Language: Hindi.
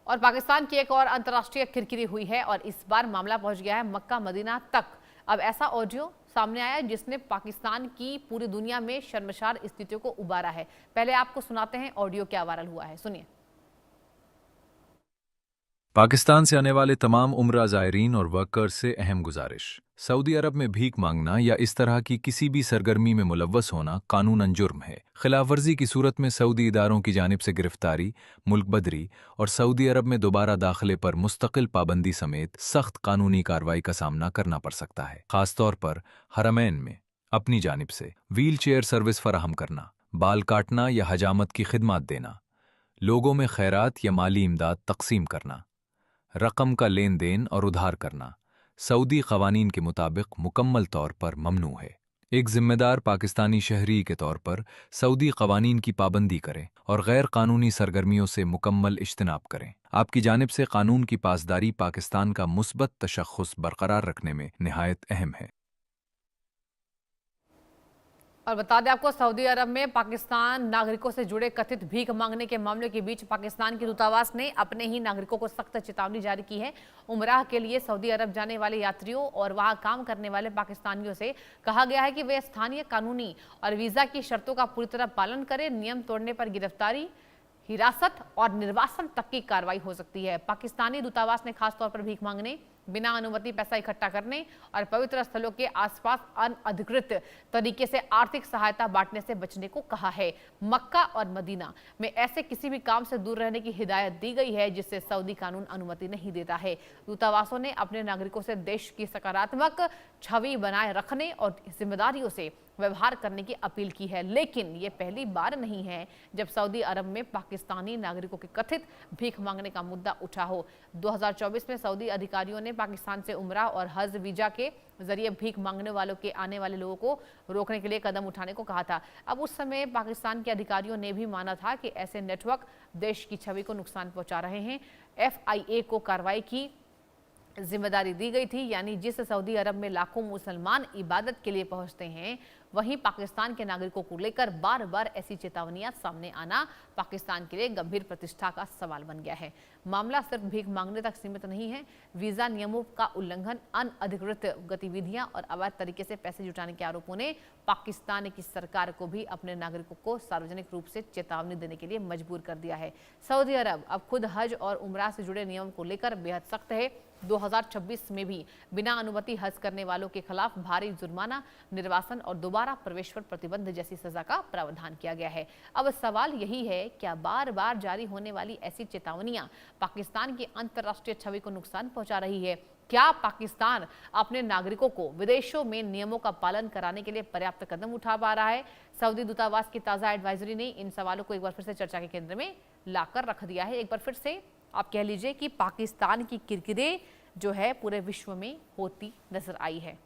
और पाकिस्तान की एक और अंतर्राष्ट्रीय किरकिरी हुई है और इस बार मामला पहुंच गया है मक्का मदीना तक। अब ऐसा ऑडियो सामने आया है जिसने पाकिस्तान की पूरी दुनिया में शर्मसार स्थितियों को उबारा है। पहले आपको सुनाते हैं ऑडियो क्या वायरल हुआ है, सुनिए। पाकिस्तान से आने वाले तमाम उम्रा ज़ायरीन और वर्कर्स से अहम गुजारिश। सऊदी अरब में भीख मांगना या इस तरह की किसी भी सरगर्मी में मुलव्वस होना कानूनन जुर्म है। खिलाफ वर्जी की सूरत में सऊदी इदारों की जानिब से गिरफ्तारी, मुल्क बदरी और सऊदी अरब में दोबारा दाखिले पर मुस्तकिल पाबंदी समेत सख्त कानूनी कार्रवाई का सामना करना पड़ सकता है। खासतौर पर हरमैन में अपनी जानिब से व्हील चेयर सर्विस फराहम करना, बाल काटना या हजामत की खिदमत देना, लोगों में खैरात या माली इमदाद तकसीम करना, रकम का लेन देन और उधार करना सऊदी कवानीन के मुताबिक मुकम्मल तौर पर ममनू है। एक जिम्मेदार पाकिस्तानी शहरी के तौर पर सऊदी कवानीन की पाबंदी करें और गैर कानूनी सरगर्मियों से मुकम्मल इज्तनाब करें। आपकी जानिब से कानून की पासदारी पाकिस्तान का मुस्बत तशख्खुस बरकरार रखने में निहायत अहम है। और बता दें आपको, सऊदी अरब में पाकिस्तान नागरिकों से जुड़े कथित भीख मांगने के मामले के बीच पाकिस्तान के दूतावास ने अपने ही नागरिकों को सख्त चेतावनी जारी की है। उमराह के लिए सऊदी अरब जाने वाले यात्रियों और वहां काम करने वाले पाकिस्तानियों से कहा गया है कि वे स्थानीय कानूनी और वीजा की शर्तों का पूरी तरह पालन करें। नियम तोड़ने पर गिरफ्तारी, हिरासत और निर्वासन तक की कार्रवाई हो सकती है। पाकिस्तानी दूतावास ने खासतौर पर भीख मांगने, बिना अनुमति पैसा इकट्ठा करने और पवित्र स्थलों के आसपास अनधिकृत तरीके से आर्थिक सहायता बांटने से बचने को कहा है। मक्का और मदीना में ऐसे किसी भी काम से दूर रहने की हिदायत दी गई है जिससे सऊदी कानून अनुमति नहीं देता है। दूतावासों ने अपने नागरिकों से देश की सकारात्मक छवि बनाए रखने और जिम्मेदारियों से व्यवहार करने की अपील की है। लेकिन ये पहली बार नहीं है जब सऊदी अरब में पाकिस्तानी नागरिकों के कथित भीख मांगने का मुद्दा उठा हो। 2024 में सऊदी अधिकारियों ने पाकिस्तान से उमरा और हज वीजा के जरिए भीख मांगने वालों के आने वाले लोगों को रोकने के लिए कदम उठाने को कहा था। अब उस समय पाकिस्तान के अधिकारियों ने भी माना था कि ऐसे नेटवर्क देश की छवि को नुकसान पहुंचा रहे हैं। FIA को कार्रवाई की जिम्मेदारी दी गई थी, यानी जिस सऊदी अरब में लाखों मुसलमान इबादत के लिए पहुंचते हैं, वहीं पाकिस्तान के नागरिकों को लेकर बार बार ऐसी चेतावनियां सामने आना पाकिस्तान के लिए गंभीर प्रतिष्ठा का सवाल बन गया है। मामला सिर्फ भीख मांगने तक सीमित नहीं है। वीजा नियमों का उल्लंघन, अनधिकृत गतिविधियां और अवैध तरीके से पैसे जुटाने के आरोपों ने पाकिस्तान की सरकार को भी अपने नागरिकों को सार्वजनिक रूप से चेतावनी देने के लिए मजबूर कर दिया है। सऊदी अरब अब खुद हज और उमरा से जुड़े नियम को लेकर बेहद सख्त है। 2026 में भी बिना अनुमति हज करने वालों के खिलाफ भारी जुर्माना, निर्वासन और दोबारा प्रवेश पर प्रतिबंध जैसी सजा का प्रावधान किया गया है। अब सवाल यही है, क्या बार बार जारी होने वाली ऐसी चेतावनियां पाकिस्तान की अंतर्राष्ट्रीय छवि को नुकसान पहुंचा रही है? क्या पाकिस्तान अपने नागरिकों को विदेशों में नियमों का पालन कराने के लिए पर्याप्त कदम उठा पा रहा है? सऊदी दूतावास की ताजा एडवाइजरी ने इन सवालों को एक बार फिर से चर्चा के केंद्र में लाकर रख दिया है। एक बार फिर से आप कह लीजिए कि पाकिस्तान की किरकिरें जो है पूरे विश्व में होती नजर आई है।